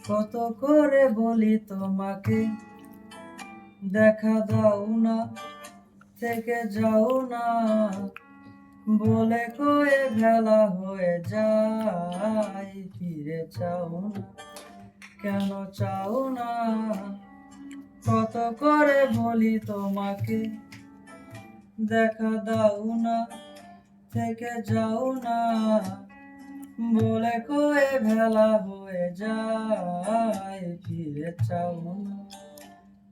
কত করে বলি তোমাকে, দেখা দাও না, থেকে যাও না, বলে কয়ে ভেলা হয়ে যায়। ফিরে চাও না, কেন চাও না? কত করে বলি তোমাকে, দেখা দাও না, থেকে যাও না, বলে কয়ে ভেলা হয়ে যায়। ফিরে চাও না,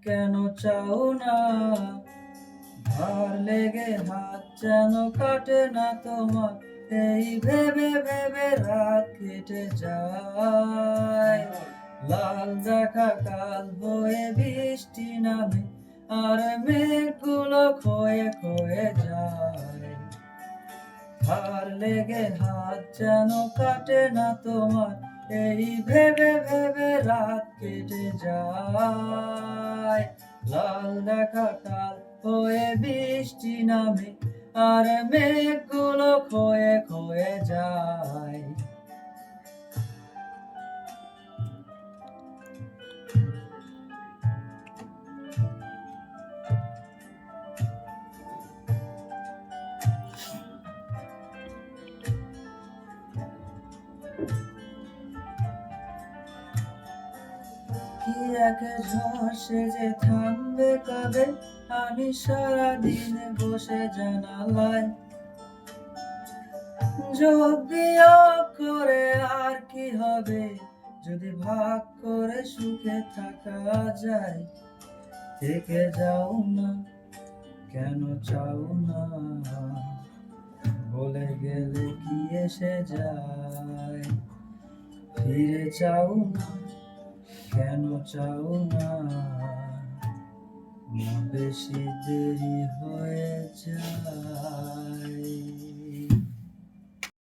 কেন চাও না? ভার লেগে হাত যেন কাটে না তোমার, এই ভেবে ভেবে রাত কেটে যায়। লাল দেখা কাল হয়ে বৃষ্টি নামে, আর মেঘগুলো ক্ষয়ে ক্ষয়ে যায়। ভার লেগে হাত যেন কাটে না তোমার, এই ভেবে ভেবে রাত কেটে যায়। লাল দেখা কাল হয়ে বৃষ্টি নামে, আর মেঘগুলো ক্ষয়ে ক্ষয়ে যায়। কি এক ঝড় সে যে থামবে কবে, আমি সারাদিন বসে জানালায় যোগ বিয়োগ করে আর কি হবে, যদি ভাগ করে সুখে থাকা যায়। থেকে যাও না, কেন চাও না, বলে গেলে কি এসে যায়। ফিরে চাও না, কেন চাও না, না বেশি দেরি হয়ে যায়।